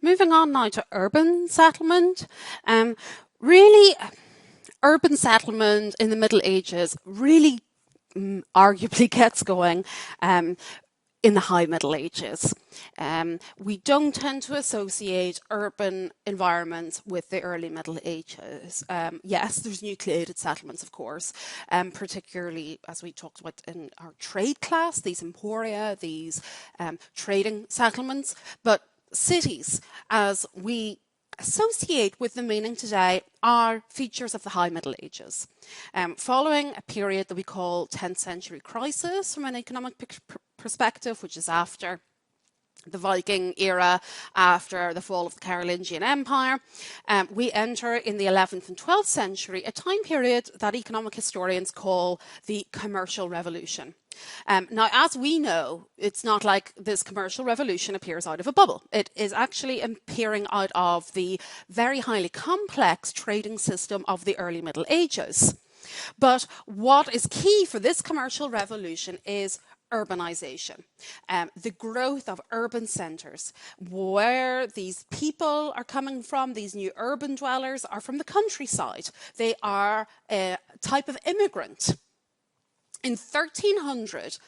Moving on now to urban settlement. Really, urban settlement in the Middle Ages really arguably gets going in the High Middle Ages. We don't tend to associate urban environments with the early Middle Ages. Yes, there's nucleated settlements, of course, particularly as we talked about in our trade class, these emporia, these trading settlements, but cities, as we associate with the meaning today, are features of the High Middle Ages. Following a period that we call 10th century crisis from an economic perspective, which is after the Viking era, after the fall of the Carolingian Empire, we enter in the 11th and 12th century a time period that economic historians call the Commercial Revolution. Now, as we know, it's not like this commercial revolution appears out of a bubble. It is actually appearing out of the very highly complex trading system of the early Middle Ages. But what is key for this commercial revolution is urbanization, the growth of urban centres, where these people are coming from. These new urban dwellers are from the countryside. They are a type of immigrant. In 1300,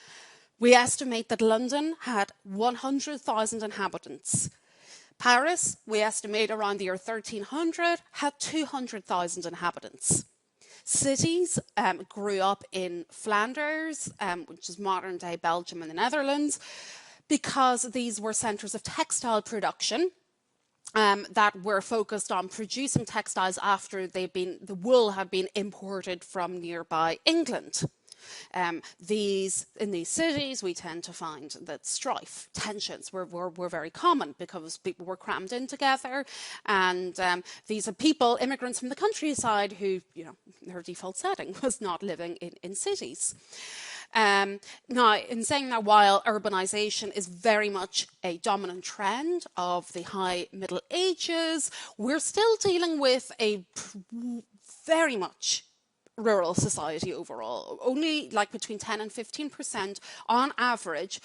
we estimate that London had 100,000 inhabitants. Paris, we estimate around the year 1300, had 200,000 inhabitants. Cities grew up in Flanders, which is modern-day Belgium and the Netherlands, because these were centres of textile production that were focused on producing textiles after the wool had been imported from nearby England. In these cities, we tend to find that strife, tensions were very common because people were crammed in together, and these are people, immigrants from the countryside, who, their default setting was not living in cities. Now, in saying that, while urbanization is very much a dominant trend of the High Middle Ages, we're still dealing with a very much rural society overall. Only like between 10 and 15% on average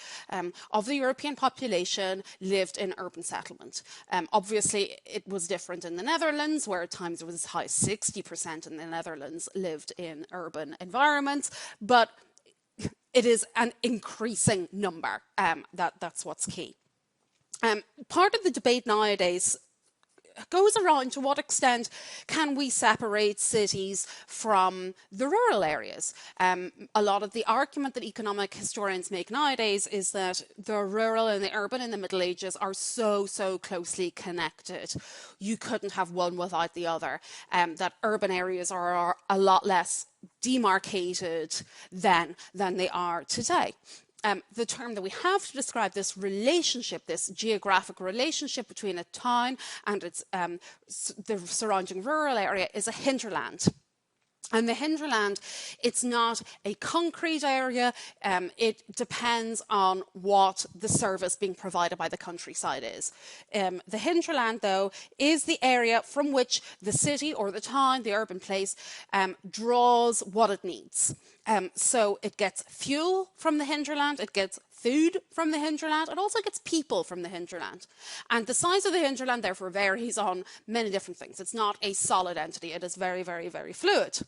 of the European population lived in urban settlement. Obviously, it was different in the Netherlands, where at times it was as high as 60% in the Netherlands lived in urban environments, but it is an increasing number. That's what's key. Part of the debate nowadays goes around to what extent can we separate cities from the rural areas. A lot of the argument that economic historians make nowadays is that the rural and the urban in the Middle Ages are so closely connected. You couldn't have one without the other. That urban areas are a lot less demarcated than they are today. The term that we have to describe this relationship, this geographic relationship between a town and its the surrounding rural area, is a hinterland. And the hinterland, it's not a concrete area. It depends on what the service being provided by the countryside is. The hinterland, though, is the area from which the city or the town, the urban place, draws what it needs. So it gets fuel from the hinterland, it gets food from the hinterland, it also gets people from the hinterland. And the size of the hinterland, therefore, varies on many different things. It's not a solid entity, it is very fluid.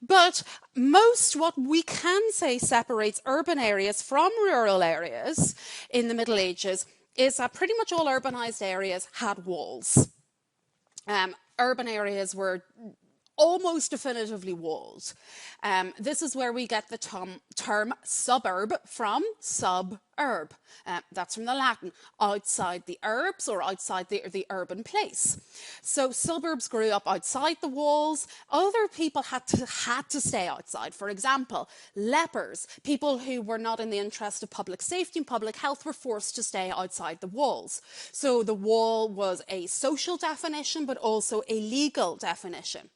But what we can say separates urban areas from rural areas in the Middle Ages is that pretty much all urbanized areas had walls. Urban areas were almost definitively walled. This is where we get the term suburb from, suburb. That's from the Latin, outside the urbs or outside the urban place. So suburbs grew up outside the walls. Other people had to stay outside. For example, lepers, people who were not in the interest of public safety and public health, were forced to stay outside the walls. So the wall was a social definition, but also a legal definition.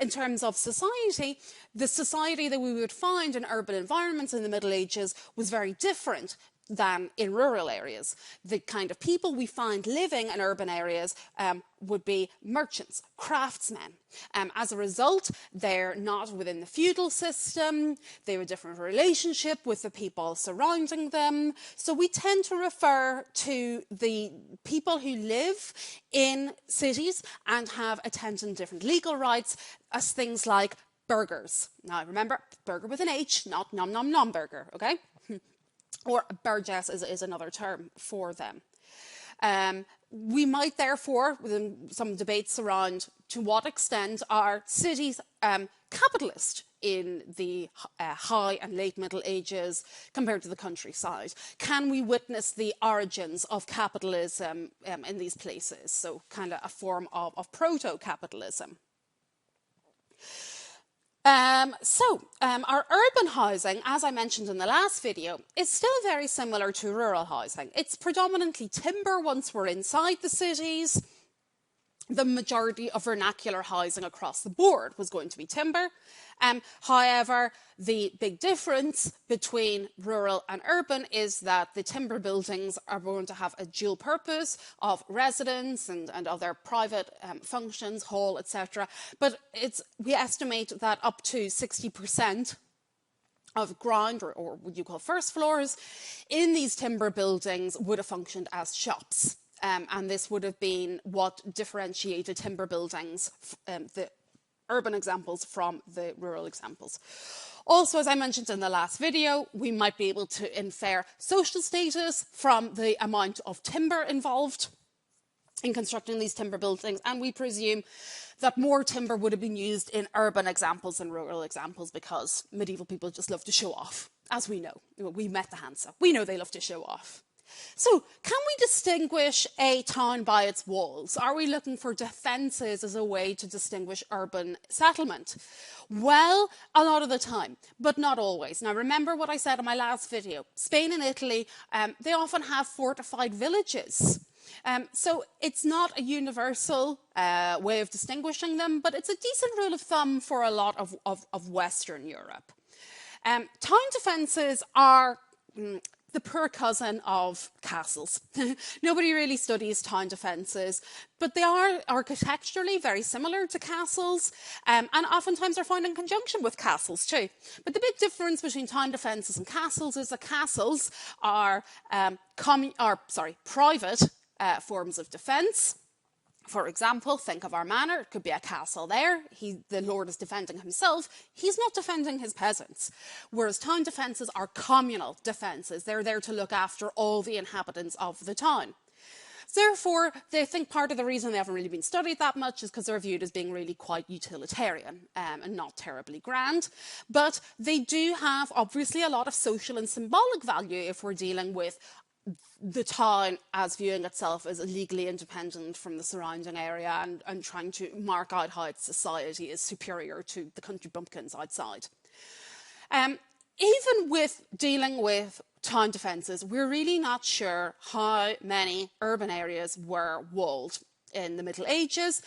In terms of society, the society that we would find in urban environments in the Middle Ages was very different. than in rural areas. The kind of people we find living in urban areas would be merchants, craftsmen. As a result, they're not within the feudal system, they have a different relationship with the people surrounding them. So we tend to refer to the people who live in cities and have attendant different legal rights as things like burghers. Now remember, burger with an H, not nom nom nom burger, okay? Or burgess is another term for them. We might therefore, within some debates around to what extent are cities capitalist in the high and late Middle Ages compared to the countryside? Can we witness the origins of capitalism in these places? So kind of a form of proto-capitalism. Our urban housing, as I mentioned in the last video, is still very similar to rural housing. It's predominantly timber once we're inside the cities. The majority of vernacular housing across the board was going to be timber. However, the big difference between rural and urban is that the timber buildings are going to have a dual purpose of residence and other private functions, hall, etc. But we estimate that up to 60% of ground, or what you call first floors, in these timber buildings would have functioned as shops. And this would have been what differentiated timber buildings, the urban examples from the rural examples. Also, as I mentioned in the last video, we might be able to infer social status from the amount of timber involved in constructing these timber buildings, and we presume that more timber would have been used in urban examples than rural examples because medieval people just love to show off, as we know. We met the Hansa. We know they love to show off. So, can we distinguish a town by its walls? Are we looking for defences as a way to distinguish urban settlement? Well, a lot of the time, but not always. Now, remember what I said in my last video. Spain and Italy, they often have fortified villages. So it's not a universal way of distinguishing them, but it's a decent rule of thumb for a lot of Western Europe. Town defences are the poor cousin of castles. Nobody really studies town defences, but they are architecturally very similar to castles, and oftentimes are found in conjunction with castles too. But the big difference between town defences and castles is that castles are private forms of defence. For example, think of our manor. It could be a castle there. The lord is defending himself. He's not defending his peasants. Whereas town defences are communal defences. They're there to look after all the inhabitants of the town. Therefore, they think part of the reason they haven't really been studied that much is because they're viewed as being really quite utilitarian and not terribly grand. But they do have, obviously, a lot of social and symbolic value if we're dealing with the town as viewing itself as legally independent from the surrounding area and trying to mark out how its society is superior to the country bumpkins outside. Even with dealing with town defences, we're really not sure how many urban areas were walled in the Middle Ages.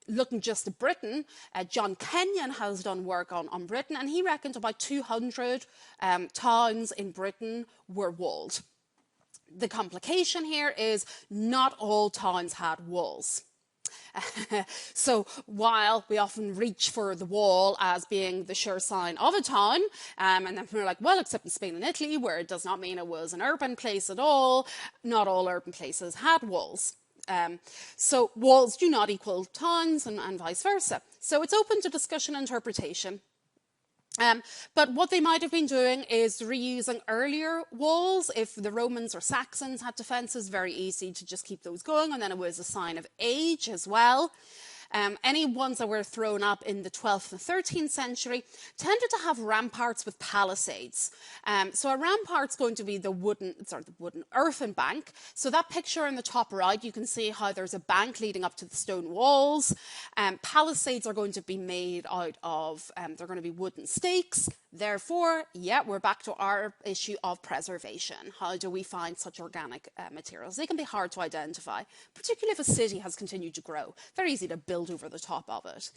Looking just at Britain, John Kenyon has done work on Britain, and he reckoned about 200 towns in Britain were walled. The complication here is not all towns had walls. So while we often reach for the wall as being the sure sign of a town, and then we're like, well, except in Spain and Italy, where it does not mean it was an urban place at all, not all urban places had walls. So walls do not equal towns and vice versa. So it's open to discussion and interpretation. But what they might have been doing is reusing earlier walls. If the Romans or Saxons had defences, very easy to just keep those going, and then it was a sign of age as well. Any ones that were thrown up in the 12th and 13th century tended to have ramparts with palisades. So a rampart's going to be the wooden earthen bank. So that picture in the top right, you can see how there's a bank leading up to the stone walls. Palisades are going to be made out of, they're going to be wooden stakes Therefore, yeah, we're back to our issue of preservation. How do we find such organic materials? They can be hard to identify, particularly if a city has continued to grow. Very easy to build over the top of it.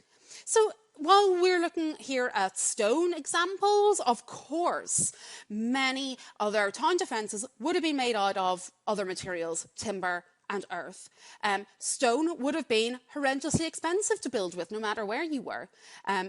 So while we're looking here at stone examples, of course, many other town defences would have been made out of other materials, timber and earth. Stone would have been horrendously expensive to build with, no matter where you were.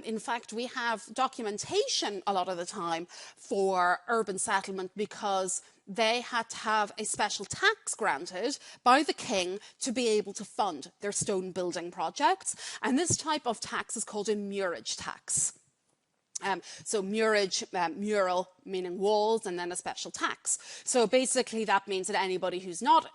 In fact, we have documentation a lot of the time for urban settlement because they had to have a special tax granted by the king to be able to fund their stone building projects. And this type of tax is called a murage tax. So murage, mural, meaning walls, and then a special tax. So basically that means that anybody who's not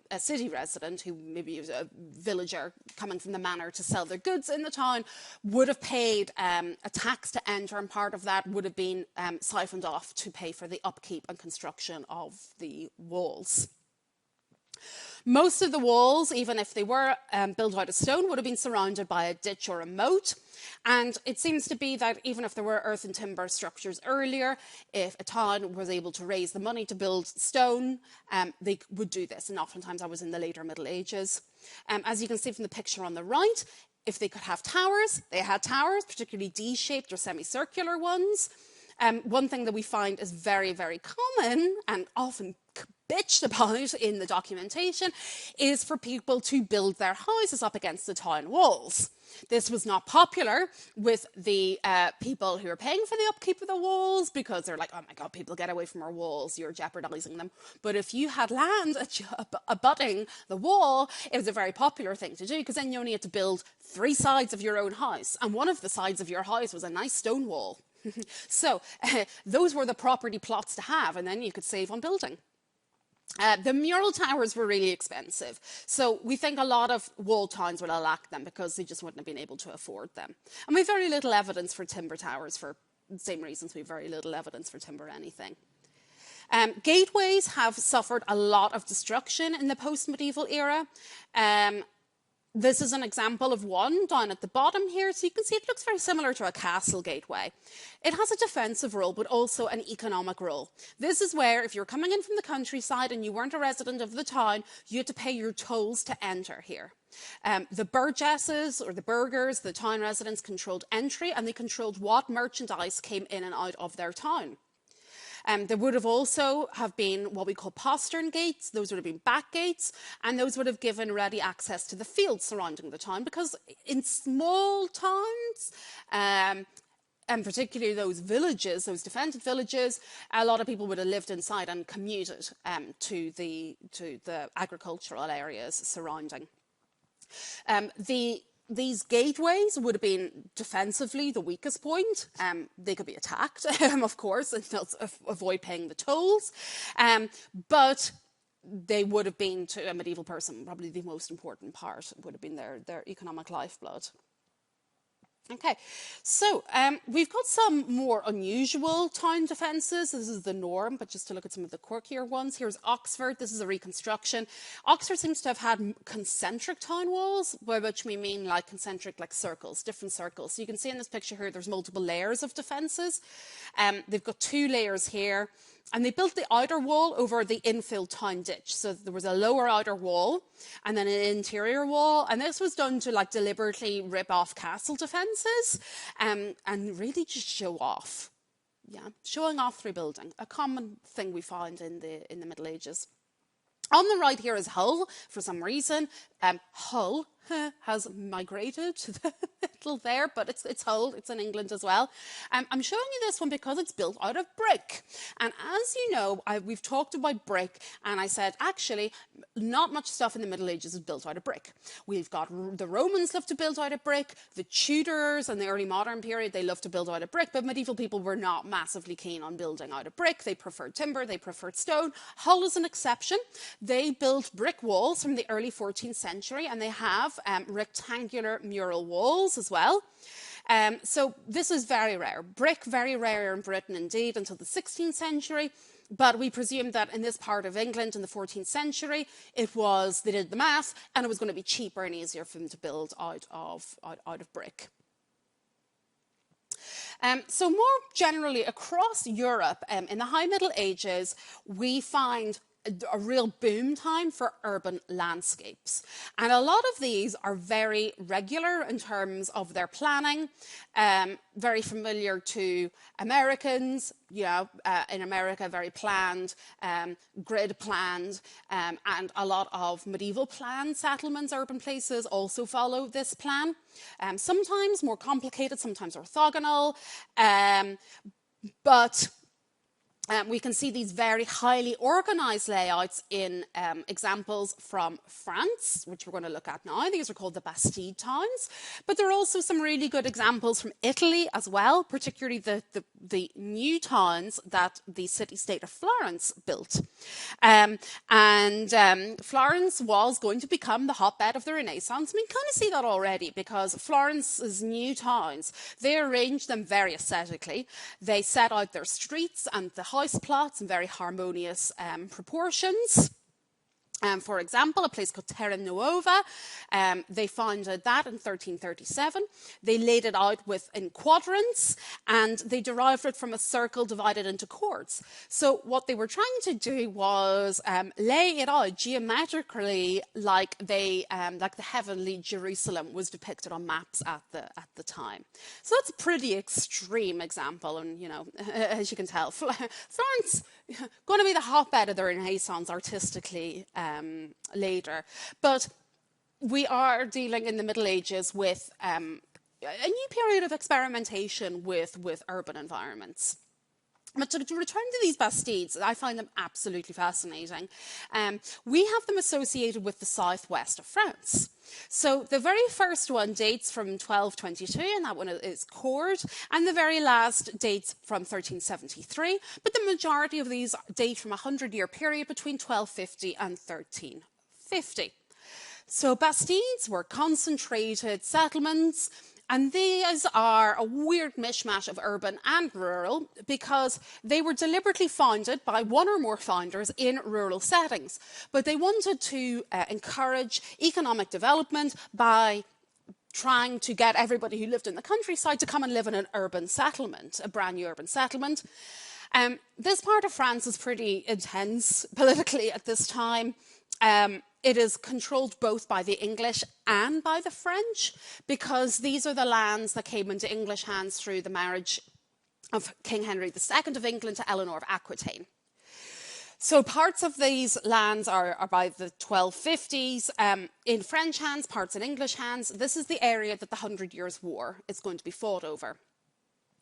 a city resident, who maybe is a villager coming from the manor to sell their goods in the town, would have paid a tax to enter, and part of that would have been siphoned off to pay for the upkeep and construction of the walls. Most of the walls, even if they were built out of stone, would have been surrounded by a ditch or a moat. And it seems to be that even if there were earth and timber structures earlier, if a town was able to raise the money to build stone, they would do this. And oftentimes that was in the later Middle Ages. As you can see from the picture on the right, if they could have towers, they had towers, particularly D-shaped or semicircular ones. One thing that we find is very, very common and often bitched about in the documentation is for people to build their houses up against the town walls. This was not popular with the people who are paying for the upkeep of the walls because they're like, oh my God, people get away from our walls, you're jeopardizing them. But if you had land abutting the wall, it was a very popular thing to do because then you only had to build 3 sides of your own house. And one of the sides of your house was a nice stone wall. So those were the property plots to have, and then you could save on building. The mural towers were really expensive. So we think a lot of walled towns would have lacked them because they just wouldn't have been able to afford them. And we have very little evidence for timber towers for the same reasons we have very little evidence for timber anything. Gateways have suffered a lot of destruction in the post-medieval era. This is an example of one down at the bottom here. So you can see it looks very similar to a castle gateway. It has a defensive role, but also an economic role. This is where if you're coming in from the countryside and you weren't a resident of the town, you had to pay your tolls to enter here. The burgesses or the burghers, the town residents, controlled entry, and they controlled what merchandise came in and out of their town. There would have also have been what we call postern gates. Those would have been back gates, and those would have given ready access to the fields surrounding the town, because in small towns, and particularly those villages, those defended villages, a lot of people would have lived inside and commuted to the agricultural areas surrounding. These gateways would have been defensively the weakest point. They could be attacked, of course, and avoid paying the tolls. But they would have been, to a medieval person, probably the most important part would have been their economic lifeblood. Okay, so we've got some more unusual town defences. This is the norm, but just to look at some of the quirkier ones. Here's Oxford. This is a reconstruction. Oxford seems to have had concentric town walls, by which we mean like concentric, like circles, different circles. So you can see in this picture here, there's multiple layers of defences. They've got 2 layers here. And they built the outer wall over the infill town ditch. So there was a lower outer wall and then an interior wall. And this was done to like deliberately rip off castle defences and really just show off. Yeah, showing off through building, a common thing we found in the Middle Ages. On the right here is Hull, for some reason. Hull has migrated to the middle there, but it's Hull, it's in England as well. I'm showing you this one because it's built out of brick. And as you know, we've talked about brick, and I said, actually, not much stuff in the Middle Ages is built out of brick. We've got the Romans love to build out of brick, the Tudors and the early modern period, they love to build out of brick, but medieval people were not massively keen on building out of brick. They preferred timber, they preferred stone. Hull is an exception. They built brick walls from the early 14th century, and they have rectangular mural walls as well. So this is very rare. Brick, very rare in Britain indeed until the 16th century. But we presume that in this part of England in the 14th century, they did the math, and it was going to be cheaper and easier for them to build out of brick. So more generally across Europe, in the High Middle Ages, we find a real boom time for urban landscapes. And a lot of these are very regular in terms of their planning, very familiar to Americans, in America, very planned, grid planned, and a lot of medieval planned settlements, urban places also follow this plan. Sometimes more complicated, sometimes orthogonal, but we can see these very highly organized layouts in examples from France, which we're going to look at now. These are called the Bastide towns. But there are also some really good examples from Italy as well, particularly the new towns that the city-state of Florence built. Florence was going to become the hotbed of the Renaissance. We kind of see that already because Florence's new towns, they arranged them very aesthetically. They set out their streets and the house plots in very harmonious proportions. For example, a place called Terra Nuova, they founded that in 1337. They laid it out in quadrants and they derived it from a circle divided into chords. So what they were trying to do was lay it out geometrically like the heavenly Jerusalem was depicted on maps at the time. So that's a pretty extreme example, and as you can tell, Florence going to be the hotbed of the Renaissance artistically later. But we are dealing in the Middle Ages with a new period of experimentation with urban environments. But to return to these Bastides, I find them absolutely fascinating. We have them associated with the southwest of France. So the very first one dates from 1222, and that one is Cord, and the very last dates from 1373. But the majority of these date from a 100-year period between 1250 and 1350. So Bastides were concentrated settlements. And these are a weird mishmash of urban and rural because they were deliberately founded by one or more founders in rural settings. But they wanted to encourage economic development by trying to get everybody who lived in the countryside to come and live in an urban settlement, a brand new urban settlement. This part of France is pretty intense politically at this time. It is controlled both by the English and by the French because these are the lands that came into English hands through the marriage of King Henry II of England to Eleanor of Aquitaine. So parts of these lands are by the 1250s in French hands, parts in English hands. This is the area that the 100 Years' War is going to be fought over.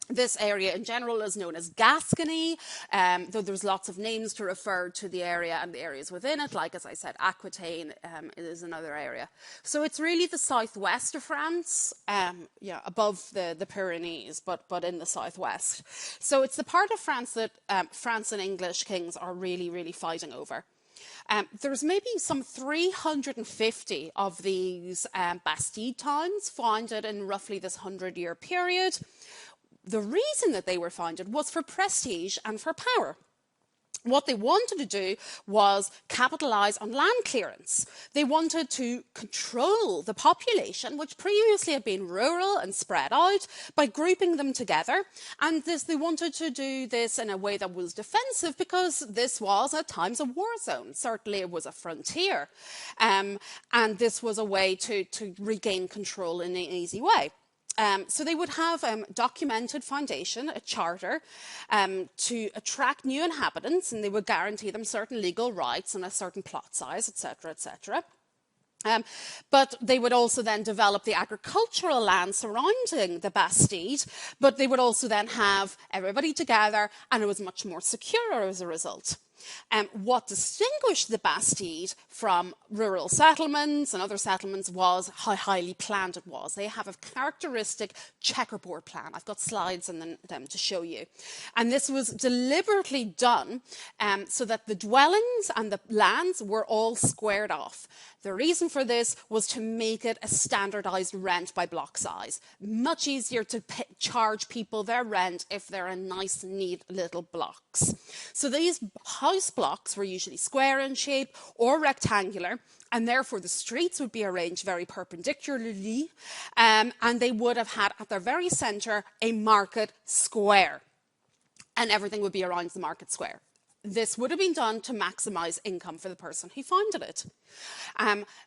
This area in general is known as Gascony, though there's lots of names to refer to the area and the areas within it, like, as I said, Aquitaine is another area. So it's really the southwest of France, above the Pyrenees, but in the southwest. So it's the part of France that France and English kings are really, really fighting over. There's maybe some 350 of these Bastide towns founded in roughly this 100-year period. The reason that they were founded was for prestige and for power. What they wanted to do was capitalise on land clearance. They wanted to control the population, which previously had been rural and spread out, by grouping them together. And they wanted to do this in a way that was defensive because this was at times a war zone. Certainly it was a frontier. And this was a way to regain control in an easy way. So they would have documented foundation, a charter, to attract new inhabitants, and they would guarantee them certain legal rights and a certain plot size, etc., etc. But they would also then develop the agricultural land surrounding the Bastide, but they would also then have everybody together, and it was much more secure as a result. What distinguished the Bastide from rural settlements and other settlements was how highly planned it was. They have a characteristic checkerboard plan. I've got slides in them to show you. And this was deliberately done so that the dwellings and the lands were all squared off. The reason for this was to make it a standardized rent by block size. Much easier to charge people their rent if they're in nice, neat little blocks. So these houses house blocks were usually square in shape or rectangular, and therefore the streets would be arranged very perpendicularly, and they would have had at their very centre a market square, and everything would be around the market square. This would have been done to maximise income for the person who founded it.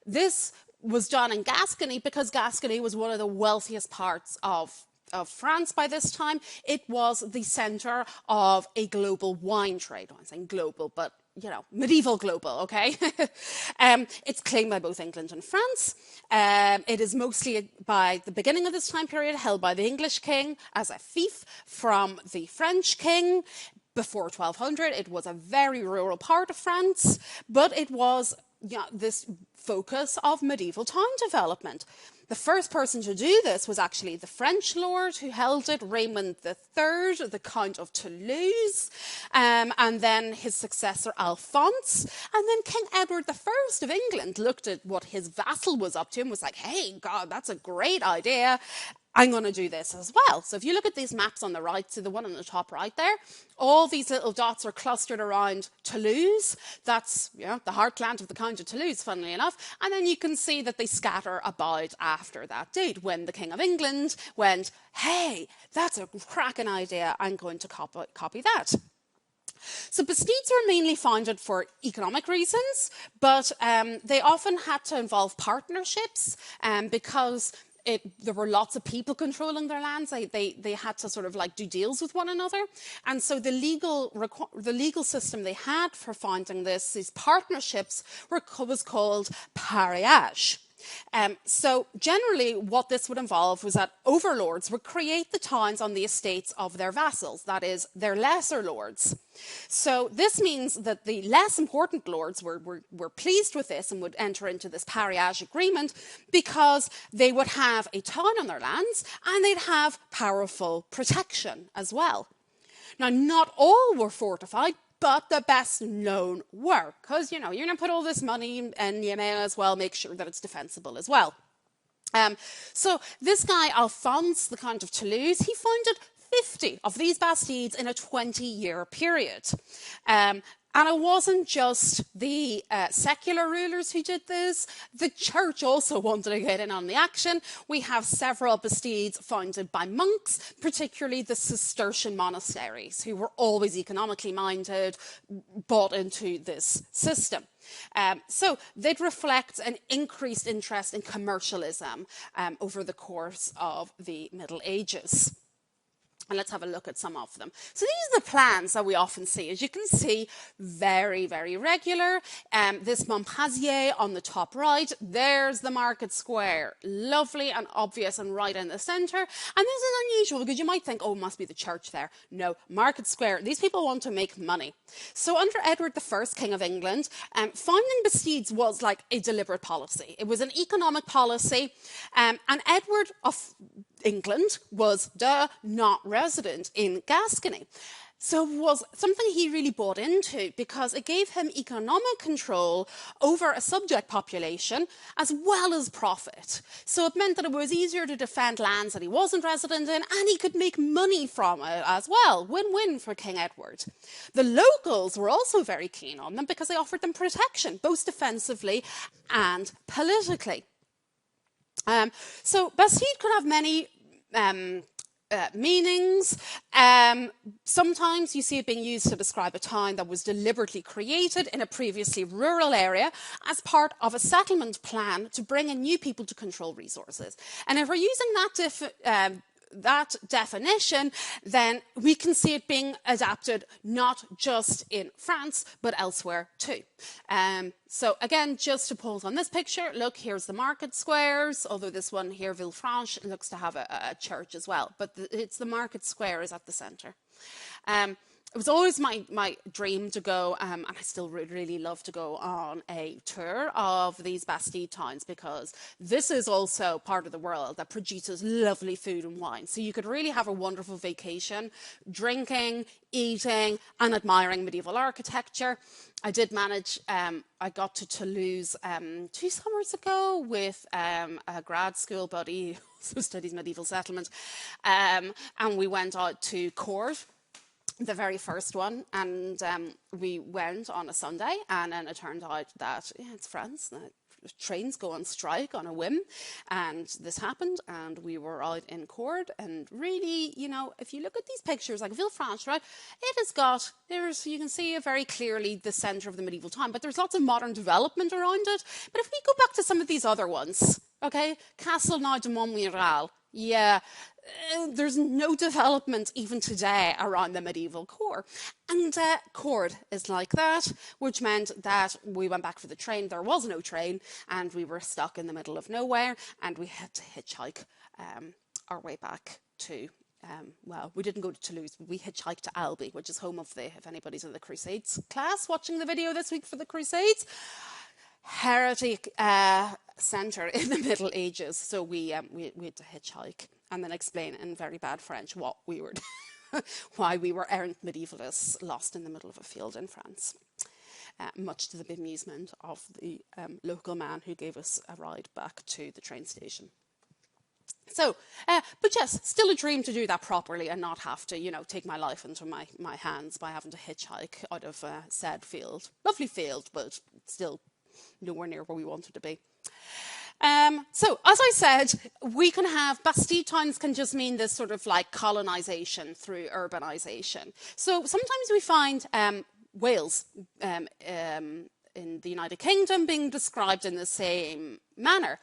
This was done in Gascony because Gascony was one of the wealthiest parts of France by this time. It was the centre of a global wine trade. I'm saying global, but you know, medieval global, okay? It's claimed by both England and France. It is mostly, by the beginning of this time period, held by the English king as a fief from the French king. Before 1200, it was a very rural part of France, but it was this focus of medieval town development. The first person to do this was actually the French lord who held it, Raymond III, the Count of Toulouse, and then his successor Alphonse, and then King Edward I of England looked at what his vassal was up to and was like, hey, God, that's a great idea. I'm going to do this as well. So if you look at these maps on the right, so the one on the top right there, all these little dots are clustered around Toulouse. That's the heartland of the Count of Toulouse, funnily enough. And then you can see that they scatter about after that date when the King of England went, hey, that's a cracking idea. I'm going to copy that. So bastides were mainly founded for economic reasons, but they often had to involve partnerships because there were lots of people controlling their lands. They had to sort of like do deals with one another. And so the legal system they had for founding these partnerships was called pariage. So generally what this would involve was that overlords would create the towns on the estates of their vassals, that is, their lesser lords. So this means that the less important lords were pleased with this and would enter into this pariage agreement because they would have a town on their lands and they'd have powerful protection as well. Now, not all were fortified, but the best known were, because, you're going to put all this money and you may as well make sure that it's defensible as well. So this guy, Alphonse, the Count of Toulouse, he founded 50 of these bastides in a 20-year period. And it wasn't just the secular rulers who did this. The church also wanted to get in on the action. We have several bastides founded by monks, particularly the Cistercian monasteries, who were always economically minded, bought into this system. So they'd reflect an increased interest in commercialism over the course of the Middle Ages. And let's have a look at some of them. So these are the plans that we often see. As you can see, very, very regular. This Montpazier on the top right, there's the market square. Lovely and obvious and right in the centre. And this is unusual because you might think, oh, it must be the church there. No, market square. These people want to make money. So under Edward I, King of England, founding bastides was like a deliberate policy. It was an economic policy. And Edward of England was not resident in Gascony. So it was something he really bought into because it gave him economic control over a subject population as well as profit. So it meant that it was easier to defend lands that he wasn't resident in and he could make money from it as well. Win-win for King Edward. The locals were also very keen on them because they offered them protection, both defensively and politically. So bastide could have many meanings. Sometimes you see it being used to describe a town that was deliberately created in a previously rural area as part of a settlement plan to bring in new people to control resources. And if we're using that definition, then we can see it being adapted not just in France, but elsewhere too. So again, just to pause on this picture, look, here's the market squares, although this one here, Villefranche, looks to have a church as well, but it's the market square is at the centre. It was always my dream to go, and I still really love to go on a tour of these Bastide towns because this is also part of the world that produces lovely food and wine. So you could really have a wonderful vacation, drinking, eating, and admiring medieval architecture. I did manage, I got to Toulouse 2 summers ago with a grad school buddy who also studies medieval settlement, and we went out to Court. the very first one, and we went on a Sunday, and then it turned out that it's France. The trains go on strike on a whim, and this happened, and we were out in Cord, and really, you know, if you look at these pictures, like Villefranche, right, it has got, you can see very clearly the centre of the medieval time, but there's lots of modern development around it. But if we go back to some of these other ones, okay, Castelnau de Montmiral, yeah, there's no development even today around the medieval core. And Cord is like that, which meant that we went back for the train. There was no train, and we were stuck in the middle of nowhere, and we had to hitchhike our way back to, well, we didn't go to Toulouse, but we hitchhiked to Albi, which is home of the, if anybody's in the Crusades class watching the video this week for the Crusades, heretic centre in the Middle Ages. So we had to hitchhike and then explain in very bad French what we were, why we were errant medievalists lost in the middle of a field in France. Much to the bemusement of the local man who gave us a ride back to the train station. So, but yes, still a dream to do that properly and not have to, you know, take my life into my hands by having to hitchhike out of said field. Lovely field, but still nowhere near where we wanted to be. So, as I said, we can have, Bastille towns can just mean this sort of like colonisation through urbanisation. So sometimes we find Wales in the United Kingdom being described in the same manner.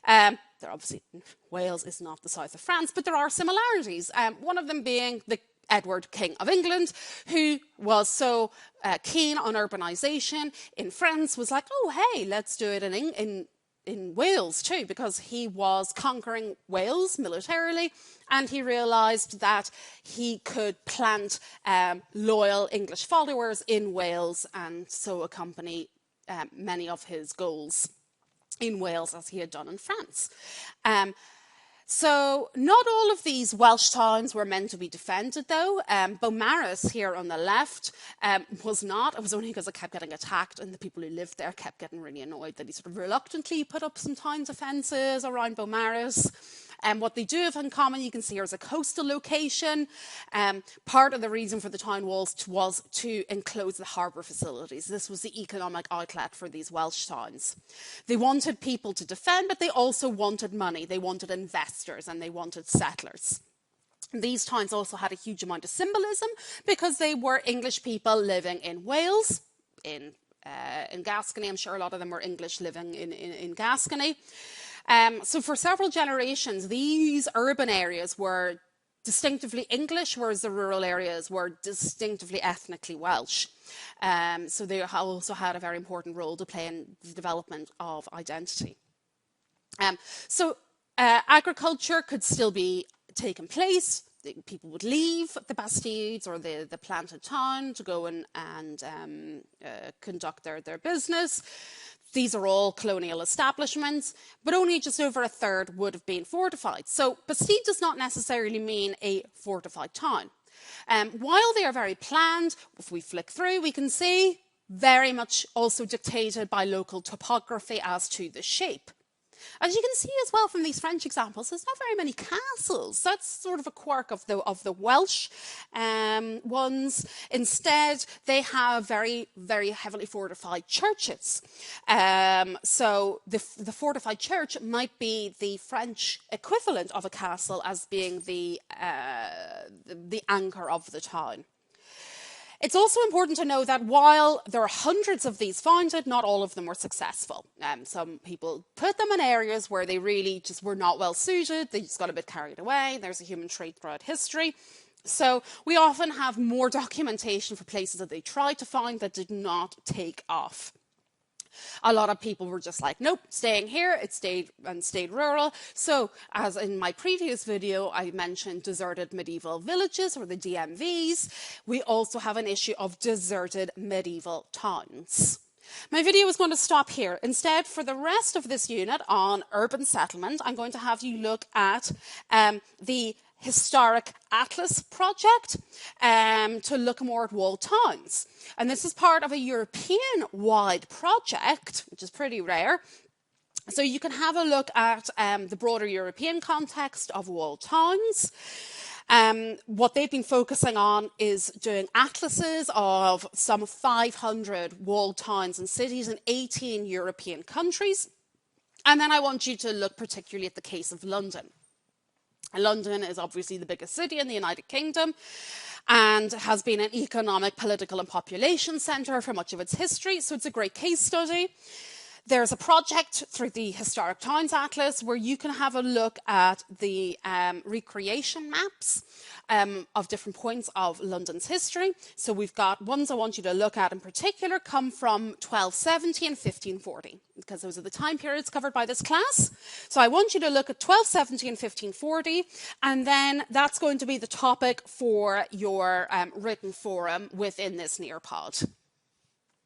They're obviously, Wales is not the south of France, but there are similarities. One of them being the Edward, King of England, who was so keen on urbanisation in France, was like, oh, hey, let's do it in Wales too, because he was conquering Wales militarily, and he realised that he could plant loyal English followers in Wales and so accompany many of his goals in Wales as he had done in France. So not all of these Welsh towns were meant to be defended, though. Beaumaris here on the left was not. It was only because it kept getting attacked, and the people who lived there kept getting really annoyed that he sort of reluctantly put up some town defences around Beaumaris. And what they do have in common, you can see here, is a coastal location. Part of the reason for the town walls was to enclose the harbour facilities. This was the economic outlet for these Welsh towns. They wanted people to defend, but they also wanted money. They wanted investors and they wanted settlers. These towns also had a huge amount of symbolism because they were English people living in Wales, in Gascony. I'm sure a lot of them were English living in Gascony. So for several generations, these urban areas were distinctively English, whereas the rural areas were distinctively ethnically Welsh. So they also had a very important role to play in the development of identity. So agriculture could still be taking place. People would leave the Bastilles or the planted town to go and conduct their business. These are all colonial establishments, but only just over a third would have been fortified. So Bastille does not necessarily mean a fortified town. While they are very planned, if we flick through, we can see very much also dictated by local topography as to the shape. As you can see as well from these French examples, there's not very many castles. That's sort of a quirk of the Welsh ones. Instead, they have very, very heavily fortified churches. So the fortified church might be the French equivalent of a castle as being the anchor of the town. It's also important to know that while there are hundreds of these founded, not all of them were successful. Some people put them in areas where they really just were not well suited. They just got a bit carried away. There's a human trait throughout history. So we often have more documentation for places that they tried to found that did not take off. A lot of people were just like, nope, staying here. It stayed rural. So as in my previous video, I mentioned deserted medieval villages, or the DMVs. We also have an issue of deserted medieval towns. My video is going to stop here. Instead, for the rest of this unit on urban settlement, I'm going to have you look at the Historic Atlas project to look more at walled towns. And this is part of a European-wide project, which is pretty rare. So you can have a look at the broader European context of walled towns. What they've been focusing on is doing atlases of some 500 walled towns and cities in 18 European countries. And then I want you to look particularly at the case of London. London is obviously the biggest city in the United Kingdom and has been an economic, political and population centre for much of its history, so it's a great case study. There's a project through the Historic Towns Atlas where you can have a look at the recreation maps of different points of London's history. So we've got ones I want you to look at in particular come from 1270 and 1540, because those are the time periods covered by this class. So I want you to look at 1270 and 1540, and then that's going to be the topic for your written forum within this Nearpod.